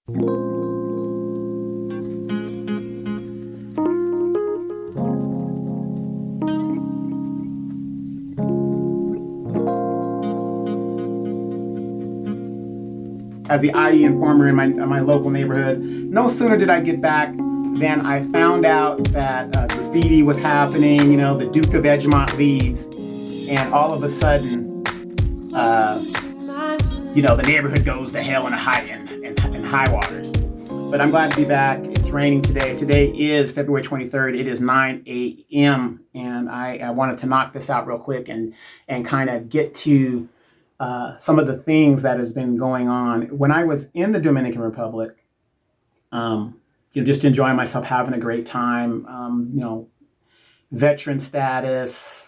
As the IE informer in my local neighborhood, no sooner did I get back than I found out that graffiti was happening. You know, the Duke of Edgemont leaves, and all of a sudden, you know, the neighborhood goes to hell in high waters. But I'm glad to be back. It's raining today. Today is February 23rd. It is 9 a.m. and I wanted to knock this out real quick and kind of get to some of the things that has been going on. When I was in the Dominican Republic, you know, just enjoying myself, having a great time, you know, veteran status,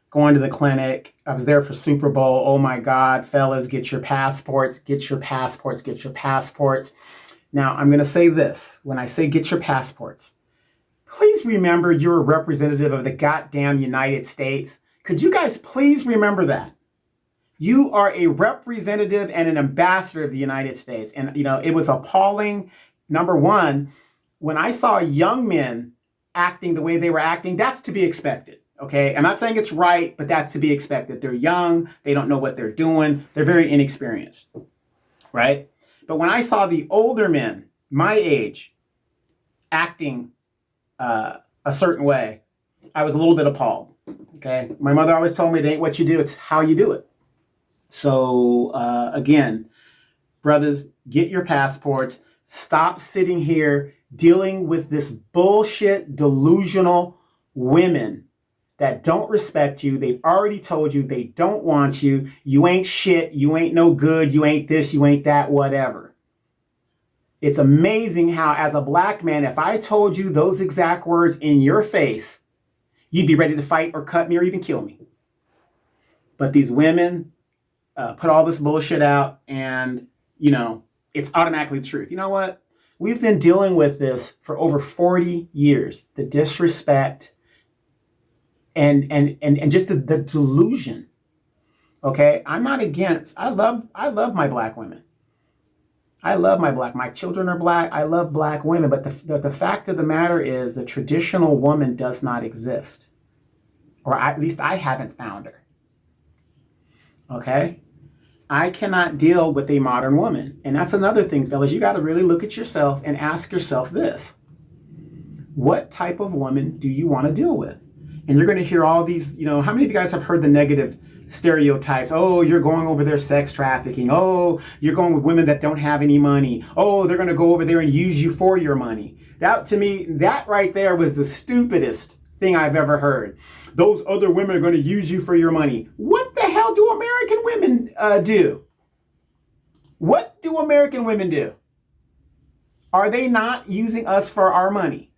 going to the clinic. I was there for Super Bowl. Oh my God, fellas, get your passports, get your passports, get your passports. Now, I'm going to say this. When I say get your passports, please remember you're a representative of the goddamn United States. Could you guys please remember that? You are a representative and an ambassador of the United States. And, you know, it was appalling. Number one, when I saw young men acting the way they were acting, that's to be expected. Okay, I'm not saying it's right, but that's to be expected. They're young. They don't know what they're doing. They're very inexperienced, right? But when I saw the older men, my age, acting a certain way, I was a little bit appalled, okay? My mother always told me it ain't what you do, it's how you do it. So again, brothers, get your passports. Stop sitting here dealing with this bullshit, delusional women that don't respect you. They've already told you they don't want you. You ain't shit. You ain't no good. You ain't this. You ain't that, whatever. It's amazing how, as a black man, if I told you those exact words in your face, you'd be ready to fight or cut me or even kill me. But these women put all this bullshit out and, you know, it's automatically the truth. You know what? We've been dealing with this for over 40 years. The disrespect and just the delusion. Okay? I'm not against, I love my black women. I love my children are black. I love black women. But the fact of the matter is the traditional woman does not exist. Or at least I haven't found her. Okay? I cannot deal with a modern woman. And that's another thing, fellas. You got to really look at yourself and ask yourself this. What type of woman do you want to deal with? And you're going to hear all these, you know, how many of you guys have heard the negative stereotypes? Oh, you're going over there sex trafficking. Oh, you're going with women that don't have any money. Oh, they're going to go over there and use you for your money. That, to me, that right there was the stupidest thing I've ever heard. Those other women are going to use you for your money. What the hell do American women do? What do American women do? Are they not using us for our money?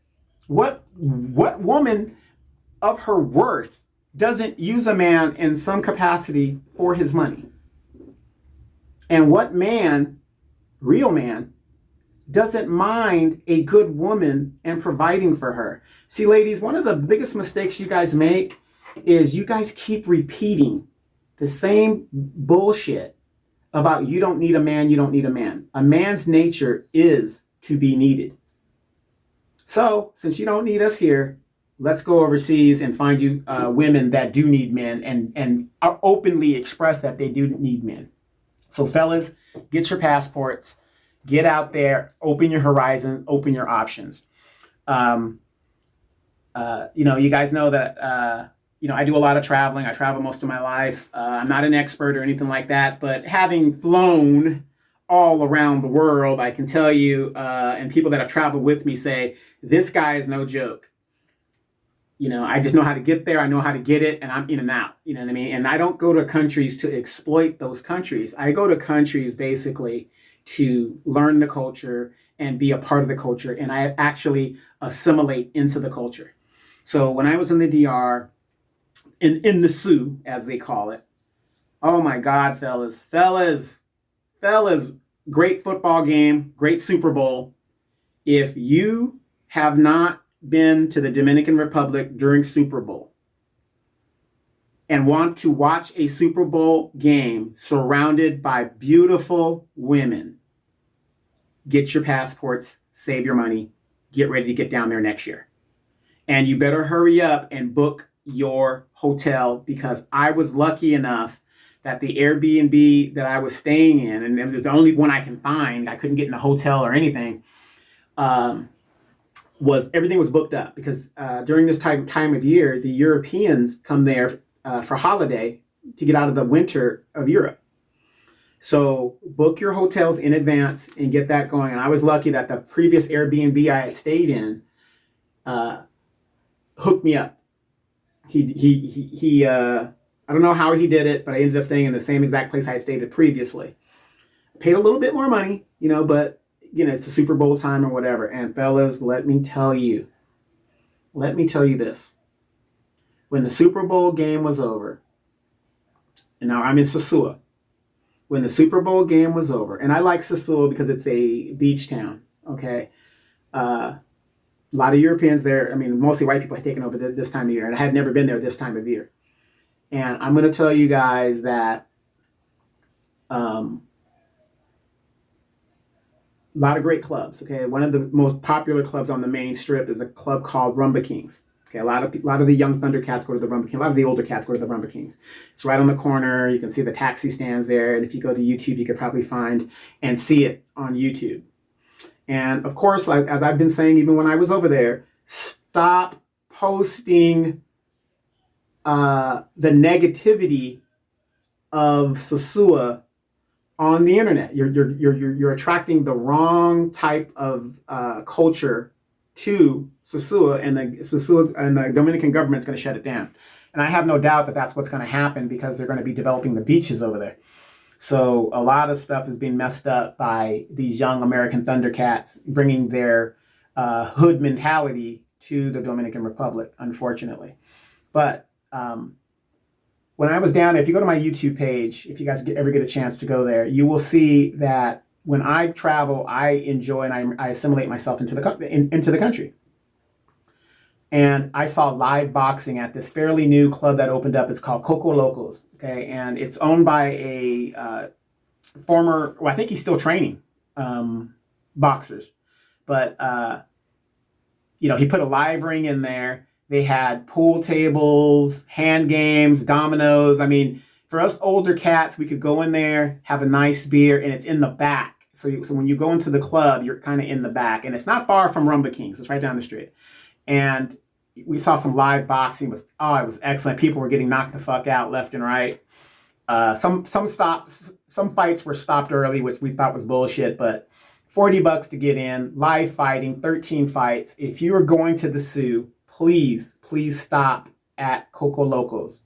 What woman of her worth doesn't use a man in some capacity for his money? And what man, real man, doesn't mind a good woman and providing for her? See, ladies, one of the biggest mistakes you guys make is you guys keep repeating the same bullshit about you don't need a man, you don't need a man. A man's nature is to be needed. So, since you don't need us here, let's go overseas and find you women that do need men and openly express that they do need men. So, fellas, get your passports. Get out there, open your horizon, open your options. You know, you guys know that, you know, I do a lot of traveling. I travel most of my life. I'm not an expert or anything like that, but having flown all around the world, I can tell you, and people that have traveled with me say, this guy is no joke. You know, I just know how to get there. I know how to get it, and I'm in and out. You know what I mean? And I don't go to countries to exploit those countries. I go to countries basically to learn the culture and be a part of the culture. And I actually assimilate into the culture. So when I was in the DR, in the Sioux, as they call it, oh my God, fellas, great football game, great Super Bowl. If you have not been to the Dominican Republic during Super Bowl and want to watch a Super Bowl game surrounded by beautiful women, get your passports, save your money, get ready to get down there next year. And you better hurry up and book your hotel, because I was lucky enough that the Airbnb that I was staying in, and it was the only one I can find, I couldn't get in a hotel or anything, was everything was booked up, because during this time of year, the Europeans come there for holiday to get out of the winter of Europe. So book your hotels in advance and get that going. And I was lucky that the previous Airbnb I had stayed in hooked me up. He I don't know how he did it, but I ended up staying in the same exact place I had stayed at previously. Paid a little bit more money, but it's the Super Bowl time or whatever. And fellas, let me tell you this. When the Super Bowl game was over, and now I'm in Sosua. When the Super Bowl game was over, and I like Sosua because it's a beach town, okay? A lot of Europeans there, mostly white people had taken over this time of year, and I had never been there this time of year. And I'm going to tell you guys that a lot of great clubs, okay? One of the most popular clubs on the main strip is a club called Rumba Kings. Okay, a lot of the young Thundercats go to the Rumba Kings. A lot of the older cats go to the Rumba Kings. It's right on the corner. You can see the taxi stands there. And if you go to YouTube, you could probably find and see it on YouTube. And of course, like as I've been saying, even when I was over there, stop posting the negativity of Sosua on the internet. You're attracting the wrong type of culture to Sosua, and the Dominican government's going to shut it down. And I have no doubt that that's what's going to happen, because they're going to be developing the beaches over there. So a lot of stuff is being messed up by these young American Thundercats, bringing their hood mentality to the Dominican Republic, unfortunately. But when I was down there, if you go to my YouTube page, if you guys ever get a chance to go there, you will see that when I travel, I enjoy and I assimilate myself into the country. And I saw live boxing at this fairly new club that opened up. It's called Coco Locos, okay? And it's owned by a former, well, I think he's still training boxers. But, he put a live ring in there. They had pool tables, hand games, dominoes. For us older cats, we could go in there, have a nice beer, and it's in the back. So when you go into the club, you're kind of in the back. And it's not far from Rumba Kings. It's right down the street. And we saw some live boxing. It was excellent. People were getting knocked the fuck out left and right. Some fights were stopped early, which we thought was bullshit, but $40 to get in, live fighting, 13 fights. If you are going to the Sioux, please stop at Coco Locos.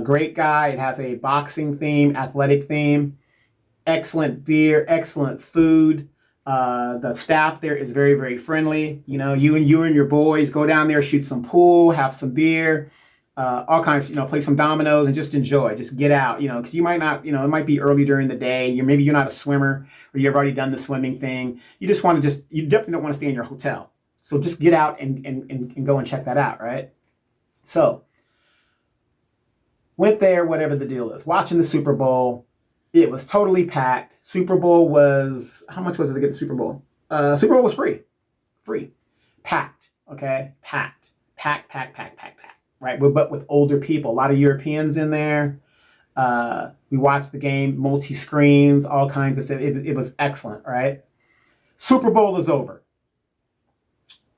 Great guy. It has a boxing theme, athletic theme, excellent beer, excellent food. The staff there is very, very friendly. You and your boys go down there, shoot some pool, have some beer, all kinds, play some dominoes and just enjoy. Just get out, because you might not, it might be early during the day. Maybe you're not a swimmer, or you've already done the swimming thing. You definitely don't want to stay in your hotel. So just get out and go and check that out, right? So went there, whatever the deal is. Watching the Super Bowl. It was totally packed. Super Bowl was, how much was it to get the Super Bowl? Super Bowl was free. Packed, okay? Packed, right? But with older people, a lot of Europeans in there. We watched the game, multi-screens, all kinds of stuff. It was excellent, right? Super Bowl is over.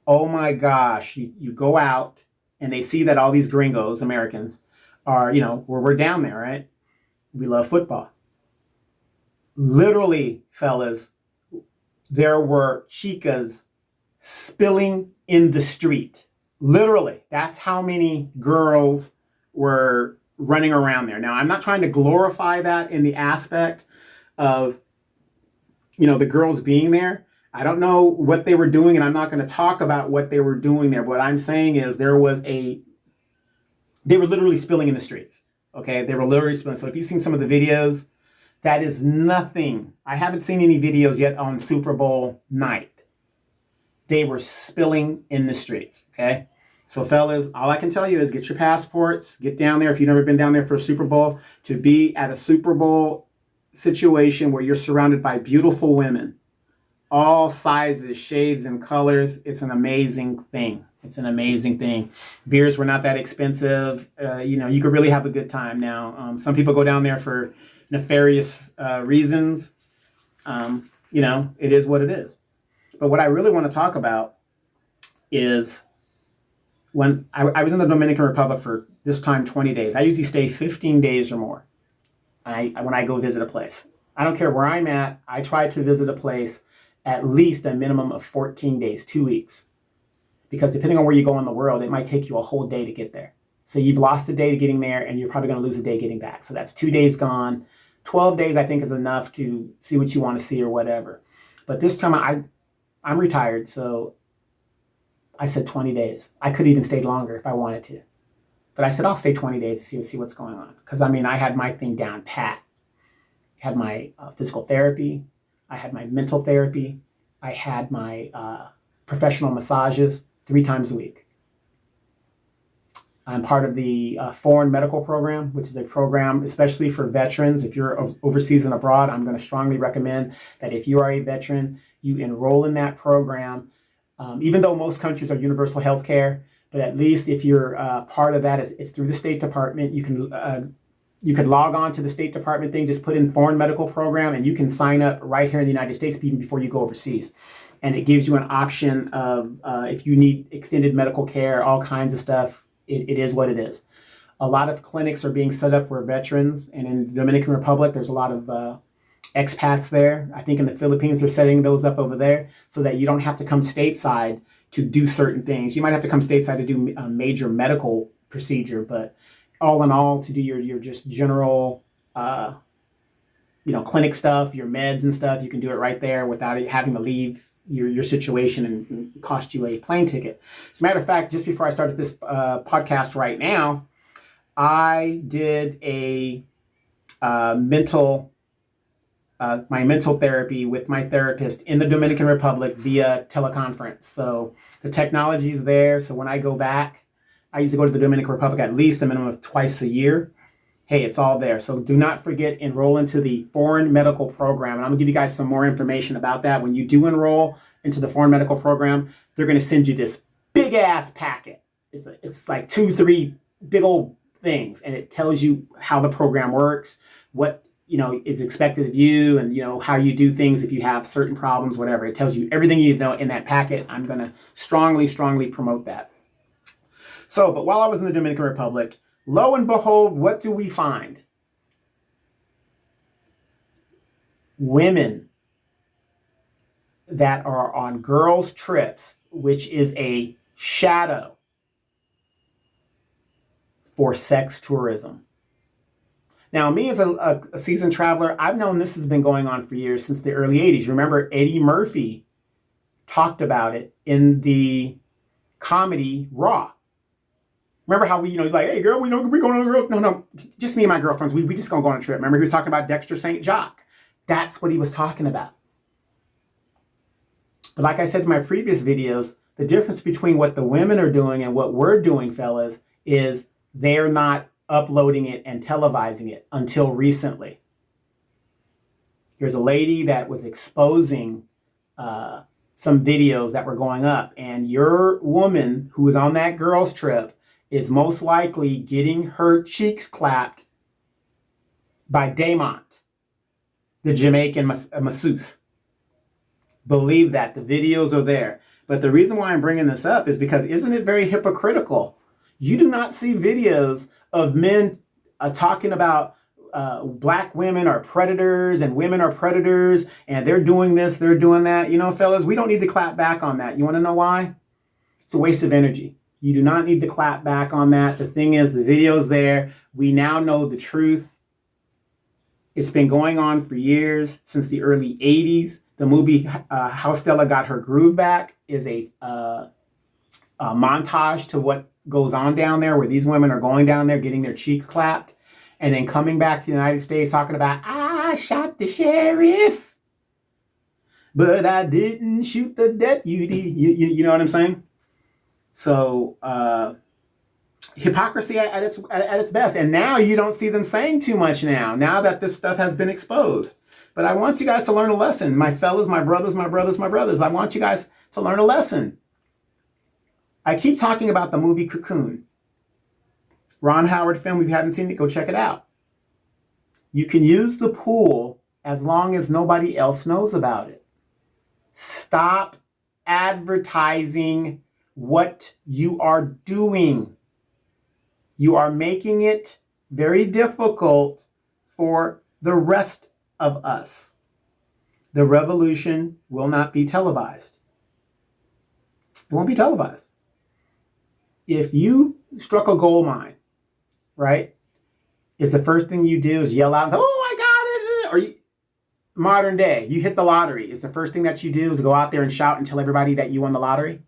Oh my gosh, you go out and they see that all these gringos, Americans, are, we're down there, right? We love football. Literally, fellas, there were chicas spilling in the street. Literally, that's how many girls were running around there. Now, I'm not trying to glorify that in the aspect of, the girls being there. I don't know what they were doing, and I'm not going to talk about what they were doing there. What I'm saying is they were literally spilling in the streets. Okay, they were literally spilling. So if you've seen some of the videos, that is nothing. I haven't seen any videos yet on Super Bowl night. They were spilling in the streets, okay? So fellas, all I can tell you is get your passports, get down there if you've never been down there for a Super Bowl, to be at a Super Bowl situation where you're surrounded by beautiful women. all sizes, shades, and colors. It's an amazing thing. It's an amazing thing. Beers were not that expensive. You could really have a good time now. Some people go down there for nefarious reasons. It is what it is. But what I really want to talk about is when I was in the Dominican Republic for this time 20 days. I usually stay 15 days or more when I go visit a place. I don't care where I'm at. I try to visit a place at least a minimum of 14 days, 2 weeks. Because depending on where you go in the world, it might take you a whole day to get there. So you've lost a day to getting there, and you're probably going to lose a day getting back. So that's 2 days gone. 12 days, I think, is enough to see what you want to see or whatever. But this time, I'm retired, so I said 20 days. I could even stay longer if I wanted to. But I said, I'll stay 20 days to see what's going on. Because, I had my thing down pat. I had my physical therapy. I had my mental therapy. I had my professional massages 3 times a week. I'm part of the Foreign Medical Program, which is a program especially for veterans. If you're overseas and abroad, I'm going to strongly recommend that if you are a veteran, you enroll in that program. Even though most countries are universal health care, but at least if you're part of that, it's through the State Department. You could log on to the State Department thing, just put in Foreign Medical Program, and you can sign up right here in the United States even before you go overseas. And it gives you an option of if you need extended medical care, all kinds of stuff. It is what it is. A lot of clinics are being set up for veterans, and in the Dominican Republic, there's a lot of expats there. I think in the Philippines, they're setting those up over there so that you don't have to come stateside to do certain things. You might have to come stateside to do a major medical procedure, but all in all, to do your just general, clinic stuff, your meds and stuff, you can do it right there without having to leave your situation and cost you a plane ticket. As a matter of fact, just before I started this podcast right now, I did a mental therapy with my therapist in the Dominican Republic via teleconference. So the technology is there. So when I go back, I used to go to the Dominican Republic at least a minimum of twice a year. Hey, it's all there. So do not forget, enroll into the Foreign Medical Program. And I'm gonna give you guys some more information about that. When you do enroll into the Foreign Medical Program, they're gonna send you this big ass packet. It's like 2-3 big old things. And it tells you how the program works, what is expected of you, and how you do things if you have certain problems, whatever. It tells you everything you need to know in that packet. I'm gonna strongly promote that. So, but while I was in the Dominican Republic, lo and behold, what do we find? Women that are on girls' trips, which is a shadow for sex tourism. Now, me as a seasoned traveler, I've known this has been going on for years, since the early 80s. Remember, Eddie Murphy talked about it in the comedy Raw. Remember how he's like, hey, girl, we going on a girl. No, just me and my girlfriends. We just going to go on a trip. Remember, he was talking about Dexter St. Jacques. That's what he was talking about. But like I said in my previous videos, the difference between what the women are doing and what we're doing, fellas, is they're not uploading it and televising it until recently. Here's a lady that was exposing some videos that were going up, and your woman who was on that girls' trip is most likely getting her cheeks clapped by Damont, the Jamaican masseuse. Believe that. The videos are there. But the reason why I'm bringing this up is because isn't it very hypocritical? You do not see videos of men talking about black women are predators and women are predators and they're doing this, they're doing that. Fellas, we don't need to clap back on that. You want to know why? It's a waste of energy. You do not need to clap back on that. The thing is, the video's there. We now know the truth. It's been going on for years, since the early 80s. The movie How Stella Got Her Groove Back is a montage to what goes on down there, where these women are going down there getting their cheeks clapped and then coming back to the United States talking about, I shot the sheriff, but I didn't shoot the deputy. You know what I'm saying? So hypocrisy at its best. And now you don't see them saying too much now that this stuff has been exposed. But I want you guys to learn a lesson. My fellas, my brothers, my brothers, my brothers. I want you guys to learn a lesson. I keep talking about the movie Cocoon. Ron Howard film. If you haven't seen it, go check it out. You can use the pool as long as nobody else knows about it. Stop advertising what you are doing. You are making it very difficult for the rest of us. The revolution will not be televised. It won't be televised. If you struck a gold mine, right, is the first thing you do is yell out and say, oh, I got it. Or you, modern day, you hit the lottery. Is the first thing that you do is go out there and shout and tell everybody that you won the lottery?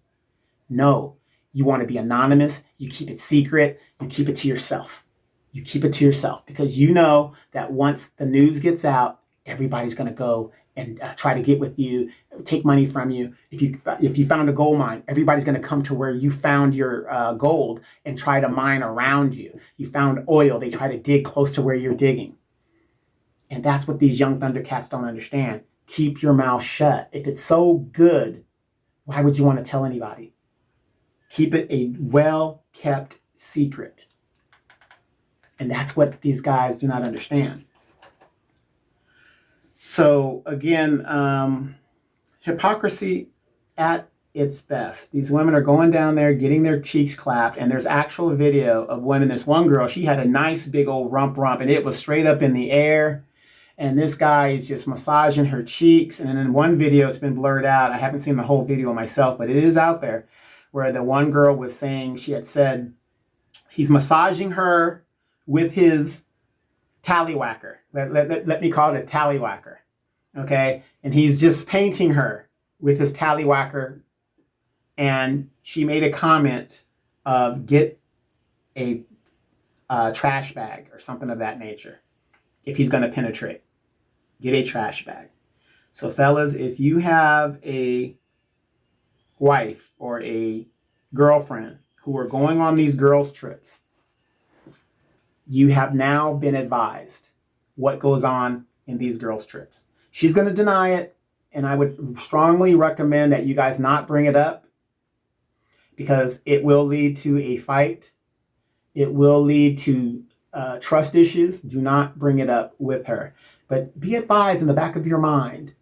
No. You want to be anonymous. You keep it secret. You keep it to yourself. You keep it to yourself because you know that once the news gets out, everybody's going to go and try to get with you, take money from you. If you found a gold mine, everybody's going to come to where you found your gold and try to mine around you. You found oil, they try to dig close to where you're digging. And that's what these young Thundercats don't understand. Keep your mouth shut. If it's so good, why would you want to tell anybody? Keep it a well-kept secret. And that's what these guys do not understand. So again, hypocrisy at its best. These women are going down there, getting their cheeks clapped, and there's actual video of women. There's one girl, she had a nice big old rump, and it was straight up in the air. And this guy is just massaging her cheeks. And then in one video, it's been blurred out. I haven't seen the whole video myself, but it is out there, where the one girl was saying, she had said, he's massaging her with his tallywhacker. Let me call it a tallywhacker. Okay? And he's just painting her with his tallywhacker. And she made a comment of, get a trash bag or something of that nature. If he's going to penetrate, get a trash bag. So fellas, if you have a wife or a girlfriend who are going on these girls' trips, you have now been advised what goes on in these girls' trips. She's going to deny it, and I would strongly recommend that you guys not bring it up because it will lead to a fight. It will lead to trust issues. Do not bring it up with her. But be advised in the back of your mind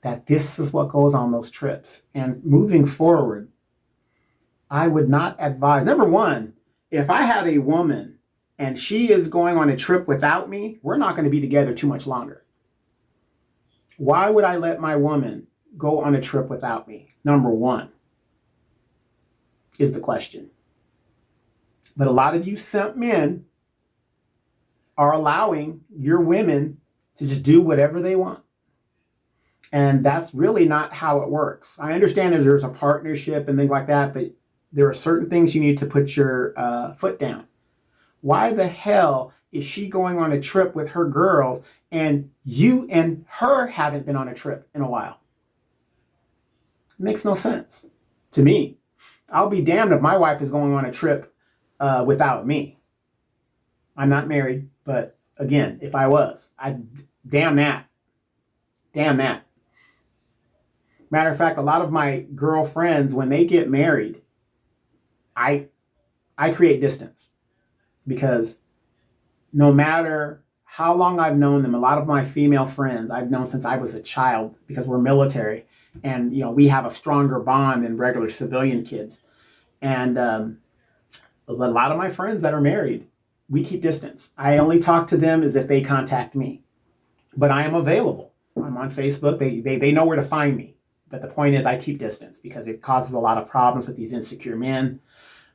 that this is what goes on those trips. And moving forward, I would not advise. Number one, if I have a woman and she is going on a trip without me, we're not going to be together too much longer. Why would I let my woman go on a trip without me? Number one is the question. But a lot of you simp men are allowing your women to just do whatever they want. And that's really not how it works. I understand that there's a partnership and things like that, but there are certain things you need to put your foot down. Why the hell is she going on a trip with her girls and you and her haven't been on a trip in a while? It makes no sense to me. I'll be damned if my wife is going on a trip without me. I'm not married, but again, if I was, damn that. Damn that. Matter of fact, a lot of my girlfriends, when they get married, I create distance because no matter how long I've known them, a lot of my female friends I've known since I was a child because we're military and, you know, we have a stronger bond than regular civilian kids. And a lot of my friends that are married, we keep distance. I only talk to them as if they contact me, but I am available. I'm on Facebook. They know where to find me. But the point is I keep distance because it causes a lot of problems with these insecure men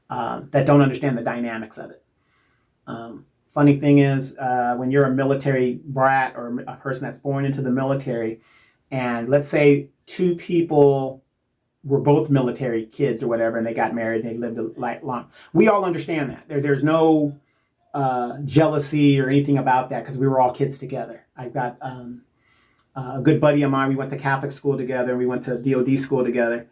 that don't understand the dynamics of it. Funny thing is, when you're a military brat or a person that's born into the military, and let's say two people were both military kids or whatever, and they got married and they lived a long, we all understand that. There's no jealousy or anything about that because we were all kids together. I've got a good buddy of mine. We went to Catholic school together and we went to DOD school together.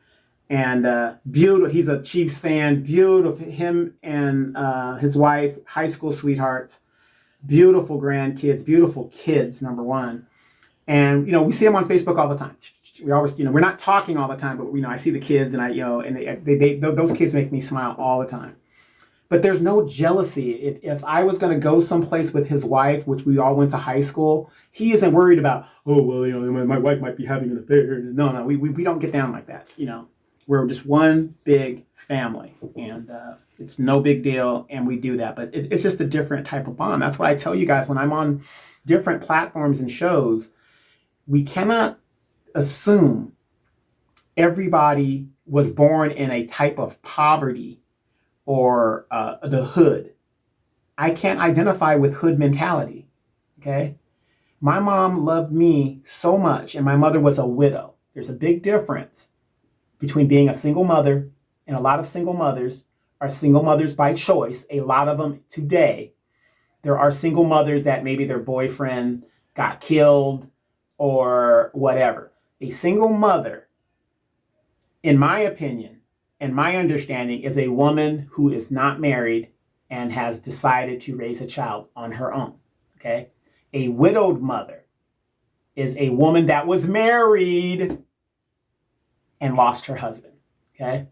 And beautiful, he's a Chiefs fan, beautiful, him and his wife, high school sweethearts, beautiful grandkids, beautiful kids, number one. And, we see them on Facebook all the time. We always, we're not talking all the time, but, I see the kids and those kids make me smile all the time. But there's no jealousy. If I was going to go someplace with his wife, which we all went to high school, he isn't worried about, oh, well, my wife might be having an affair. No, we don't get down like that. We're just one big family, and it's no big deal, and we do that. But it's just a different type of bond. That's what I tell you guys when I'm on different platforms and shows. We cannot assume everybody was born in a type of poverty or the hood. I can't identify with hood mentality, okay? My mom loved me so much, and my mother was a widow. There's a big difference between being a single mother, and a lot of single mothers are single mothers by choice. A lot of them today, there are single mothers that maybe their boyfriend got killed or whatever. A single mother, in my opinion, and my understanding, is a woman who is not married and has decided to raise a child on her own, okay? A widowed mother is a woman that was married and lost her husband, okay?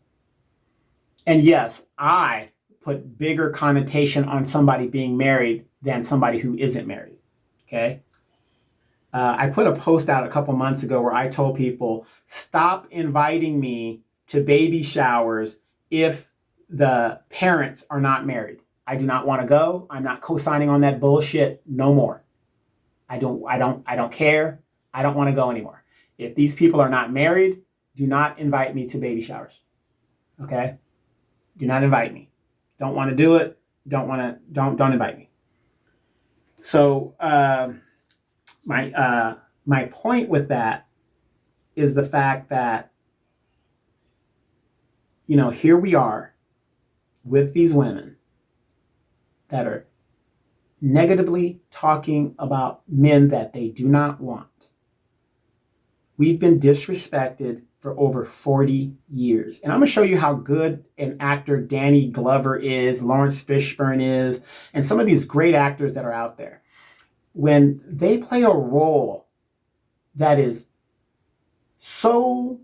And yes, I put bigger connotation on somebody being married than somebody who isn't married, okay? I put a post out a couple months ago where I told people, stop inviting me to baby showers if the parents are not married. I do not want to go. I'm not co-signing on that bullshit no more. I don't care. I don't want to go anymore. If these people are not married, do not invite me to baby showers. Okay? Do not invite me. Don't want to do it. Don't invite me. So my point with that is the fact that, here we are with these women that are negatively talking about men that they do not want. We've been disrespected for over 40 years. And I'm going to show you how good an actor Danny Glover is, Lawrence Fishburne is, and some of these great actors that are out there. When they play a role that is so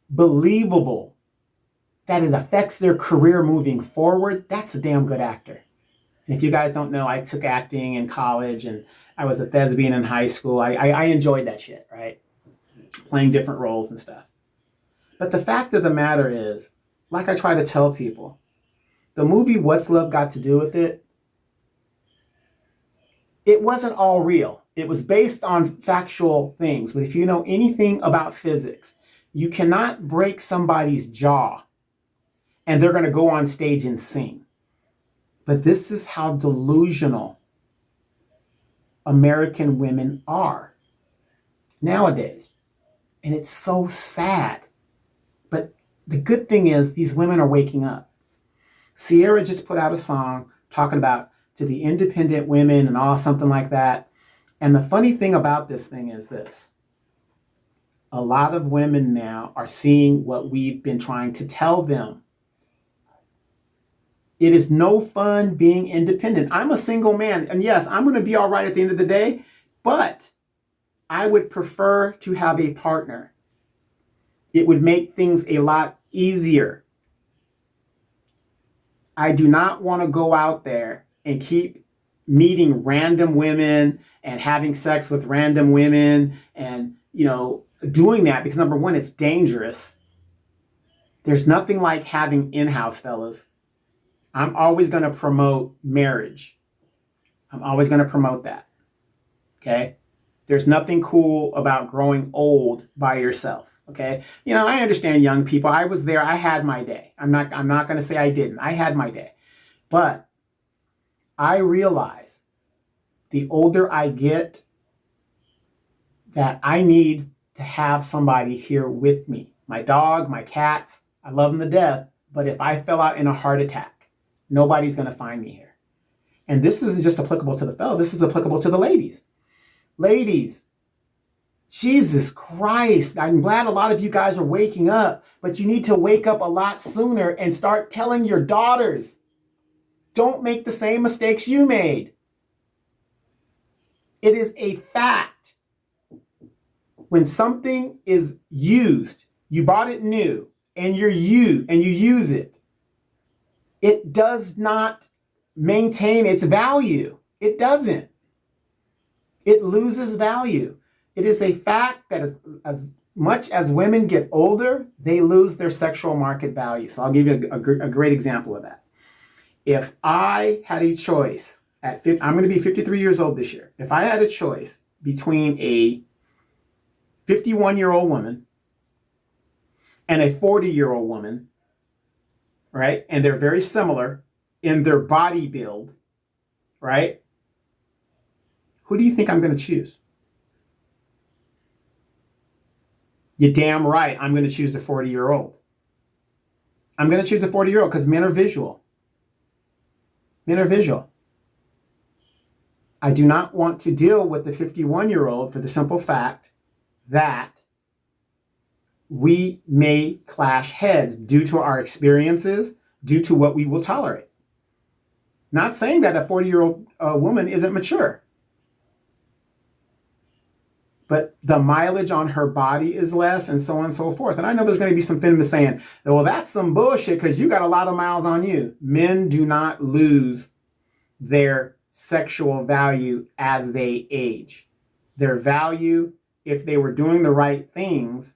believable that it affects their career moving forward, that's a damn good actor. And if you guys don't know, I took acting in college and I was a thespian in high school. I enjoyed that shit, right? Playing different roles and stuff. But the fact of the matter is, like I try to tell people, the movie What's Love Got to Do with It? It wasn't all real. It was based on factual things. But if you know anything about physics, you cannot break somebody's jaw and they're going to go on stage and sing. But this is how delusional American women are nowadays. And it's so sad. But the good thing is these women are waking up. Sierra just put out a song talking about to the independent women and all something like that. And the funny thing about this thing is this. A lot of women now are seeing what we've been trying to tell them. It is no fun being independent. I'm a single man, and yes, I'm going to be all right at the end of the day, but I would prefer to have a partner. It would make things a lot easier. I do not want to go out there and keep meeting random women and having sex with random women and, doing that because number one, it's dangerous. There's nothing like having in-house, fellas. I'm always going to promote marriage. I'm always going to promote that. Okay? There's nothing cool about growing old by yourself. Okay? I understand young people. I was there. I had my day. I'm not going to say I didn't. I had my day. But I realize the older I get that I need to have somebody here with me. My dog, my cats, I love them to death. But if I fell out in a heart attack, nobody's going to find me here. And this isn't just applicable to the fellow. This is applicable to the ladies. Ladies, Jesus Christ. I'm glad a lot of you guys are waking up, but you need to wake up a lot sooner and start telling your daughters, don't make the same mistakes you made. It is a fact When something is used, you bought it new, and you use it, it does not maintain its value. It doesn't. It loses value. It is a fact that as much as women get older, they lose their sexual market value. So I'll give you a great example of that. If I had a choice I'm going to be 53 years old this year. If I had a choice between a 51-year-old woman and a 40-year-old woman, right? And they're very similar in their body build, right? Who do you think I'm going to choose? You're damn right, I'm going to choose the 40-year-old. I'm going to choose the 40-year-old because men are visual. Men are visual. I do not want to deal with the 51-year-old for the simple fact that we may clash heads due to our experiences, due to what we will tolerate. Not saying that a 40-year-old woman isn't mature, but the mileage on her body is less and so on and so forth. And I know there's going to be some feminists saying, well, that's some bullshit because you got a lot of miles on you. Men do not lose their sexual value as they age. Their value, if they were doing the right things,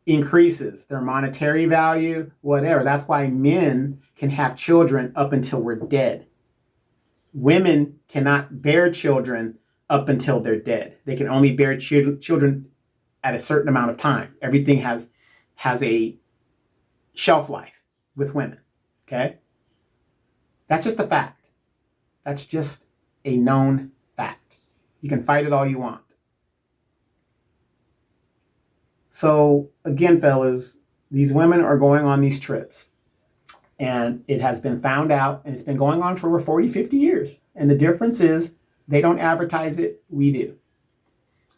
increases. Their monetary value, whatever. That's why men can have children up until we're dead. Women cannot bear children up until they're dead. They can only bear children at a certain amount of time. Everything has a shelf life with women, okay? That's just a fact. That's just a known fact. You can fight it all you want. So again, fellas, these women are going on these trips. And it has been found out, and it's been going on for over 40, 50 years. And the difference is they don't advertise it, we do.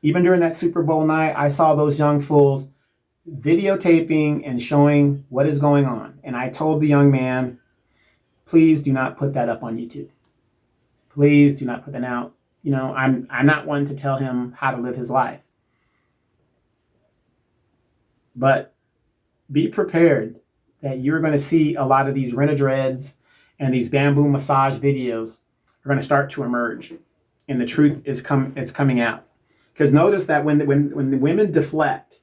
Even during that Super Bowl night, I saw those young fools videotaping and showing what is going on. And I told the young man, please do not put that up on YouTube. Please do not put that out. You know, I'm not one to tell him how to live his life. But be prepared that you're going to see a lot of these rent-a-dreads and these bamboo massage videos are going to start to emerge. And the truth is coming out. Because notice that when the women deflect,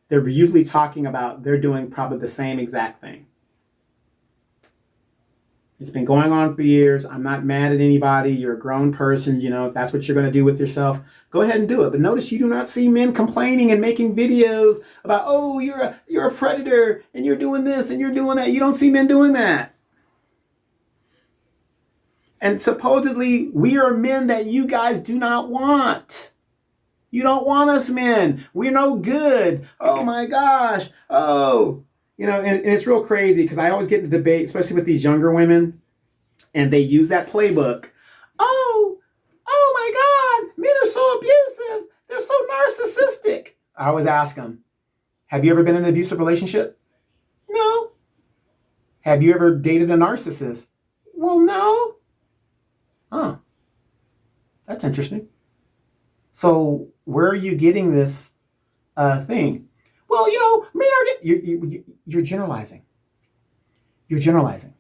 they're usually talking about they're doing probably the same exact thing. It's been going on for years. I'm not mad at anybody. You're a grown person. You know, if that's what you're going to do with yourself, go ahead and do it. But notice you do not see men complaining and making videos about, oh, you're a predator and you're doing this and you're doing that. You don't see men doing that. And supposedly we are men that you guys do not want. You don't want us men. We're no good. Oh my gosh. Oh. You know, and it's real crazy because I always get in the debate, especially with these younger women, and they use that playbook. Oh my God, men are so abusive. They're so narcissistic. I always ask them, have you ever been in an abusive relationship? No. Have you ever dated a narcissist? Well, no. Huh. That's interesting. So where are you getting this thing? Well, you know, men are... You're generalizing. You're generalizing.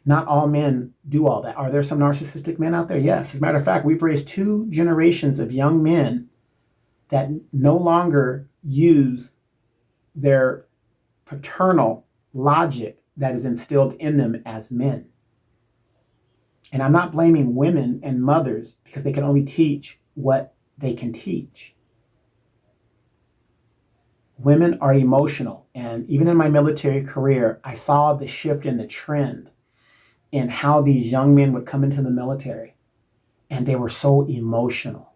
Not all men do all that. Are there some narcissistic men out there? Yes. As a matter of fact, we've raised 2 generations of young men that no longer use their paternal logic that is instilled in them as men. And I'm not blaming women and mothers because they can only teach what they can teach. Women are emotional. And even in my military career, I saw the shift in the trend in how these young men would come into the military. And they were so emotional.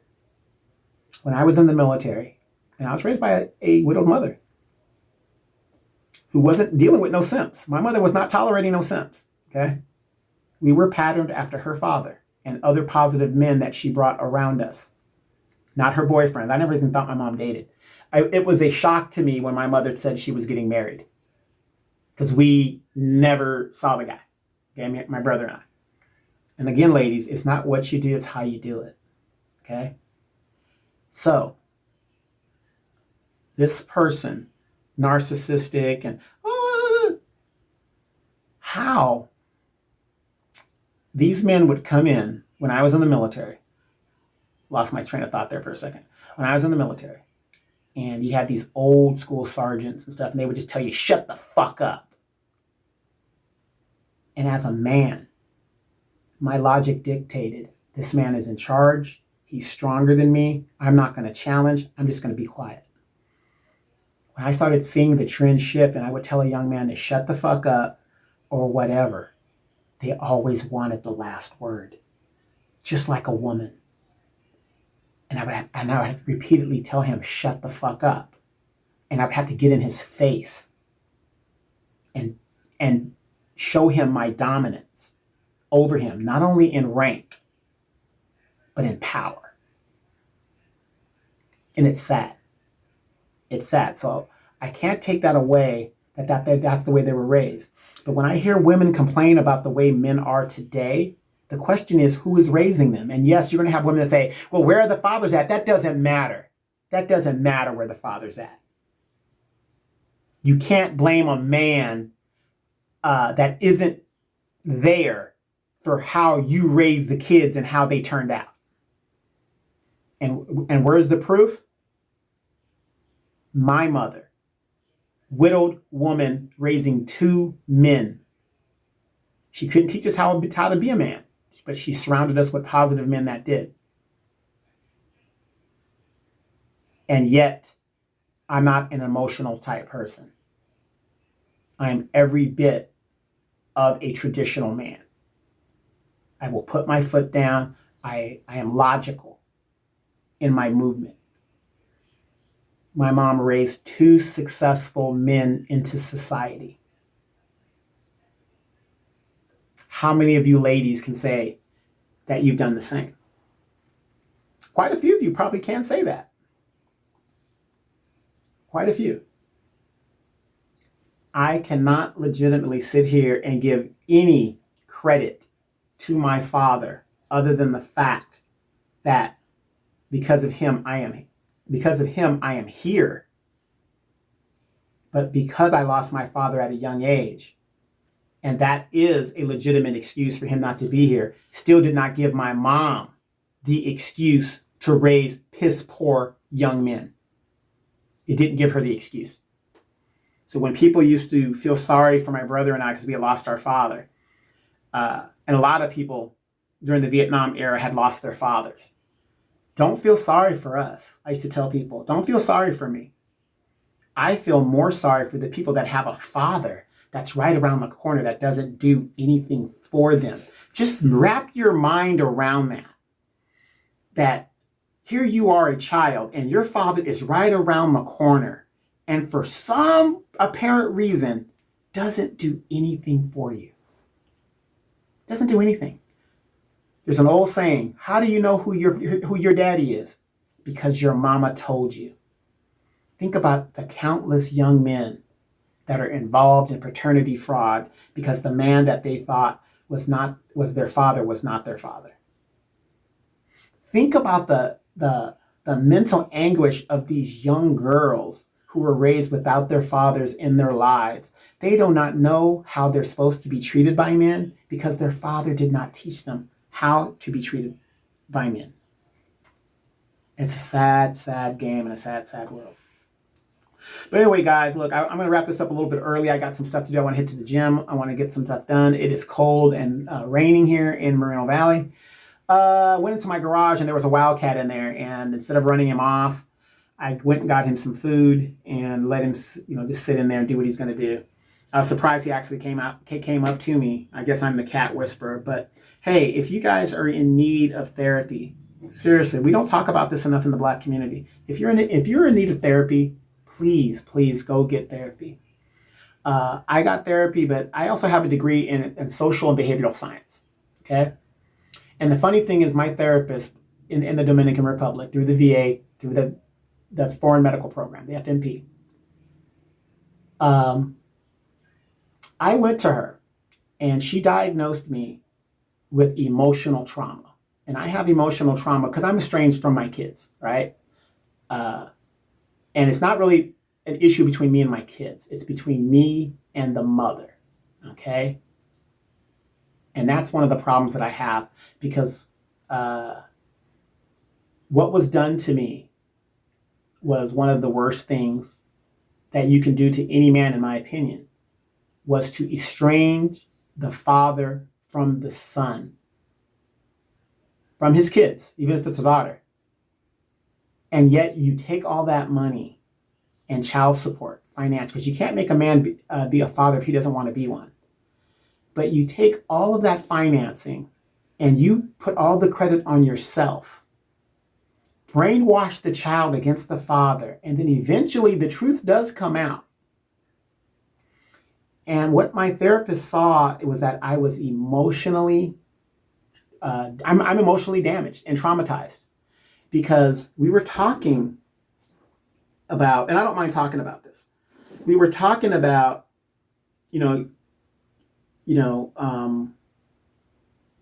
When I was in the military, and I was raised by a widowed mother who wasn't dealing with no simps. My mother was not tolerating no simps, okay? We were patterned after her father and other positive men that she brought around us. Not her boyfriend. I never even thought my mom dated. It was a shock to me when my mother said she was getting married because we never saw the guy, okay? My brother and I. And again, ladies, it's not what you do, it's how you do it, okay? So this person, narcissistic, and how these men would come in when I was in the military. Lost my train of thought there for a second. When I was in the military, and you had these old school sergeants and stuff, and they would just tell you, shut the fuck up. And as a man, my logic dictated, this man is in charge. He's stronger than me. I'm not going to challenge. I'm just going to be quiet. When I started seeing the trend shift and I would tell a young man to shut the fuck up or whatever, they always wanted the last word, just like a woman. And I would have to repeatedly tell him, shut the fuck up. And I would have to get in his face and show him my dominance over him, not only in rank, but in power. And it's sad. It's sad. So I can't take that away, that's the way they were raised. But when I hear women complain about the way men are today, the question is, who is raising them? And yes, you're going to have women that say, well, where are the fathers at? That doesn't matter. That doesn't matter where the father's at. You can't blame a man that isn't there for how you raised the kids and how they turned out. And where's the proof? My mother, widowed woman raising 2 men. She couldn't teach us how to be a man, but she surrounded us with positive men that did. And yet, I'm not an emotional type person. I am every bit of a traditional man. I will put my foot down. I am logical in my movement. My mom raised 2 successful men into society. How many of you ladies can say that you've done the same? Quite a few of you probably can say that. Quite a few. I cannot legitimately sit here and give any credit to my father other than the fact that because of him I am here. But because I lost my father at a young age, and that is a legitimate excuse for him not to be here, still did not give my mom the excuse to raise piss poor young men. It didn't give her the excuse. So when people used to feel sorry for my brother and I because we had lost our father, and a lot of people during the Vietnam era had lost their fathers, don't feel sorry for us. I used to tell people, don't feel sorry for me. I feel more sorry for the people that have a father that's right around the corner that doesn't do anything for them. Just wrap your mind around that. That here you are a child and your father is right around the corner and for some apparent reason doesn't do anything for you. Doesn't do anything. There's an old saying, how do you know who your daddy is? Because your mama told you. Think about the countless young men that are involved in paternity fraud because the man that they thought was their father was not their father. Think about the mental anguish of these young girls who were raised without their fathers in their lives. They do not know how they're supposed to be treated by men because their father did not teach them how to be treated by men. It's a sad, sad game and a sad, sad world. But anyway, guys, look, I'm going to wrap this up a little bit early. I got some stuff to do. I want to head to the gym. I want to get some stuff done. It is cold and raining here in Moreno Valley. Went into my garage and there was a wildcat in there. And instead of running him off, I went and got him some food and let him, just sit in there and do what he's going to do. I was surprised he actually came up to me. I guess I'm the cat whisperer. But hey, if you guys are in need of therapy, seriously, we don't talk about this enough in the Black community. If you're in need of therapy, please go get therapy. I got therapy, but I also have a degree in social and behavioral science. Okay. And the funny thing is my therapist in the Dominican Republic through the VA, through the Foreign Medical Program, the FMP, I went to her and she diagnosed me with emotional trauma. And I have emotional trauma because I'm estranged from my kids, right? And it's not really an issue between me and my kids. It's between me and the mother. Okay? And that's one of the problems that I have, because what was done to me was one of the worst things that you can do to any man, in my opinion, was to estrange the father from the son, from his kids, even if it's a daughter. And yet you take all that money and child support, finance, because you can't make a man be a father if he doesn't want to be one. But you take all of that financing and you put all the credit on yourself, brainwash the child against the father, and then eventually the truth does come out. And what my therapist saw was that I was emotionally, I'm emotionally damaged and traumatized, because we were talking about, and I don't mind talking about this, we were talking about,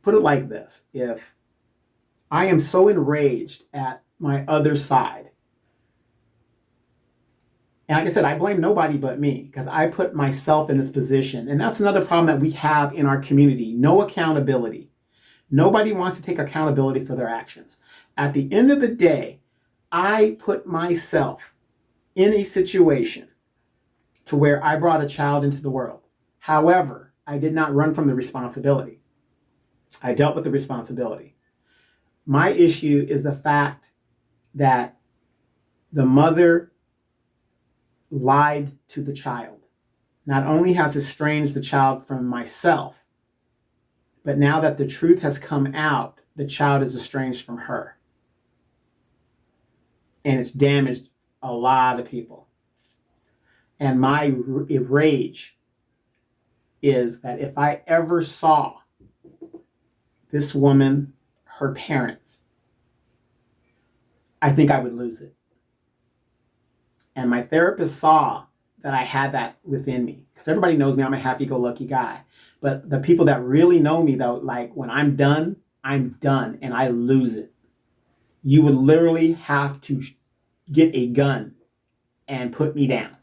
put it like this: if I am so enraged at my other side, and like I said, I blame nobody but me, because I put myself in this position. And that's another problem that we have in our community: no accountability. Nobody wants to take accountability for their actions. At the end of the day, I put myself in a situation to where I brought a child into the world. However, I did not run from the responsibility. I dealt with the responsibility. My issue is the fact that the mother lied to the child. Not only has estranged the child from myself, but now that the truth has come out, the child is estranged from her. And it's damaged a lot of people. And my rage is that if I ever saw this woman, her parents, I think I would lose it. And my therapist saw that I had that within me, because everybody knows me, I'm a happy-go-lucky guy. But the people that really know me, though, like, when I'm done, and I lose it. You would literally have to get a gun and put me down,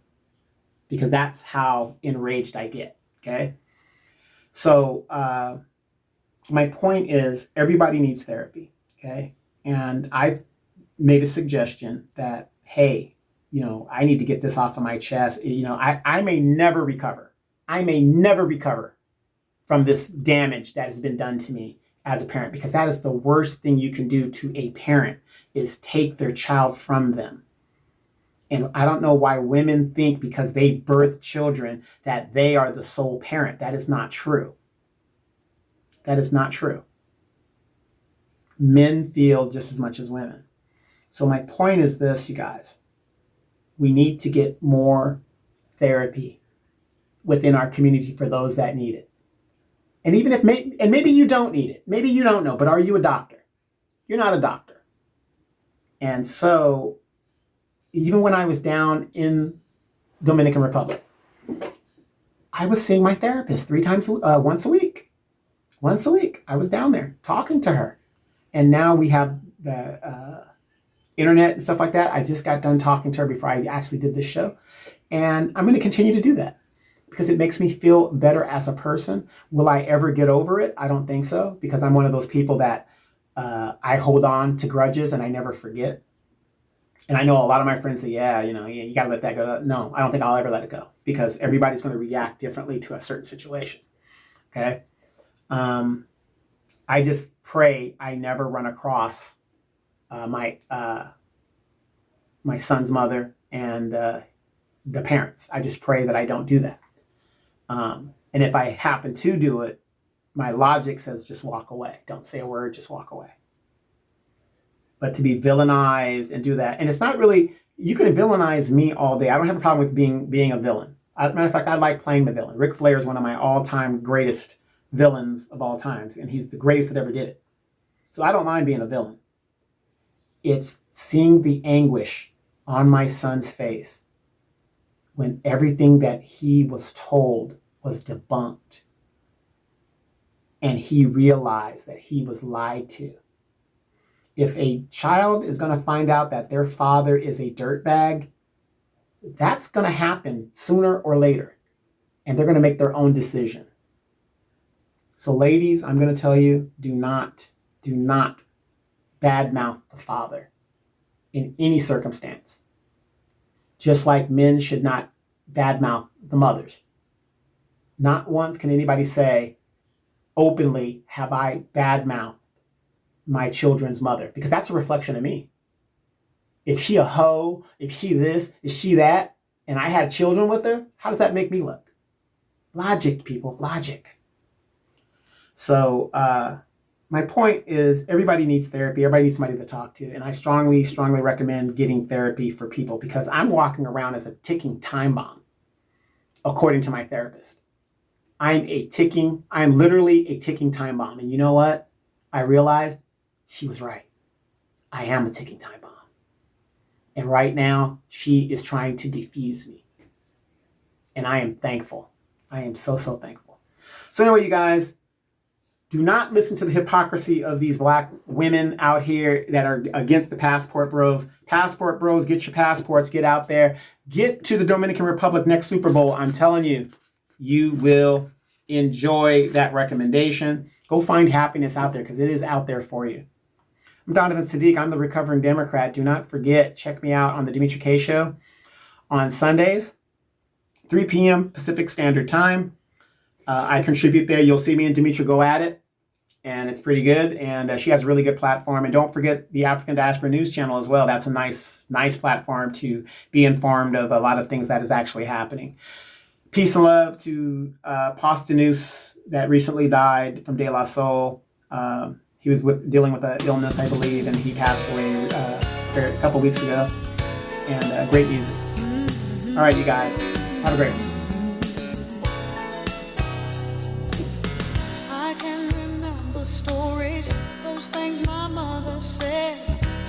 because that's how enraged I get, okay? So my point is, everybody needs therapy, okay? And I've made a suggestion that, hey, I need to get this off of my chest. I may never recover. I may never recover from this damage that has been done to me as a parent, because that is the worst thing you can do to a parent, is take their child from them. And I don't know why women think because they birth children that they are the sole parent. That is not true. That is not true. Men feel just as much as women. So my point is this, you guys. We need to get more therapy within our community for those that need it. And even if, maybe you don't need it. Maybe you don't know, but are you a doctor? You're not a doctor. And so, even when I was down in Dominican Republic, I was seeing my therapist once a week. Once a week, I was down there talking to her. And now we have the internet and stuff like that. I just got done talking to her before I actually did this show. And I'm going to continue to do that, because it makes me feel better as a person. Will I ever get over it? I don't think so, because I'm one of those people that I hold on to grudges and I never forget. And I know a lot of my friends say, yeah, you got to let that go. No, I don't think I'll ever let it go, because everybody's going to react differently to a certain situation. Okay. I just pray I never run across my son's mother and the parents. I just pray that I don't do that. And if I happen to do it, my logic says just walk away. Don't say a word, just walk away. But to be villainized and do that, and it's not really, you can villainize me all day. I don't have a problem with being a villain. As a matter of fact, I like playing the villain. Ric Flair is one of my all-time greatest villains of all times, and he's the greatest that ever did it. So I don't mind being a villain. It's seeing the anguish on my son's face when everything that he was told was debunked, and he realized that he was lied to. If a child is going to find out that their father is a dirtbag, That's going to happen sooner or later, and they're going to make their own decision. So ladies, I'm going to tell you, do not badmouth the father in any circumstance. Just like men should not badmouth the mothers. Not once can anybody say openly, have I badmouthed my children's mother, because that's a reflection of me. If she a hoe, if she this, if she that, and I had children with her, how does that make me look? Logic, people, logic. So my point is, everybody needs therapy. Everybody needs somebody to talk to. And I strongly, strongly recommend getting therapy for people, because I'm walking around as a ticking time bomb, according to my therapist. I'm literally a ticking time bomb. And you know what? I realized she was right. I am a ticking time bomb. And right now, she is trying to defuse me. And I am thankful. I am so, so thankful. So anyway, you guys, do not listen to the hypocrisy of these black women out here that are against the passport bros. Passport bros, get your passports, get out there. Get to the Dominican Republic next Super Bowl. I'm telling you, you will enjoy that recommendation. Go find happiness out there, because it is out there for you. I'm Donovan Sadiq. I'm the recovering Democrat. Do not forget, check me out on the Dimitri K Show on Sundays, 3 p.m. Pacific Standard Time. I contribute there. You'll see me and Dimitri go at it, and it's pretty good. And she has a really good platform. And don't forget the African Diaspora News Channel as well. That's a nice platform to be informed of a lot of things that is actually happening. Peace and love to Postanus that recently died from De La Soul. He was dealing with an illness, I believe, and he passed away a couple weeks ago. And great music. All right, you guys, have a great one. I can remember stories, those things my mother said.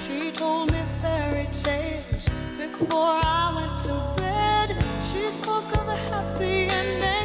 She told me fairy tales before I went to bed. She spoke of a happy ending.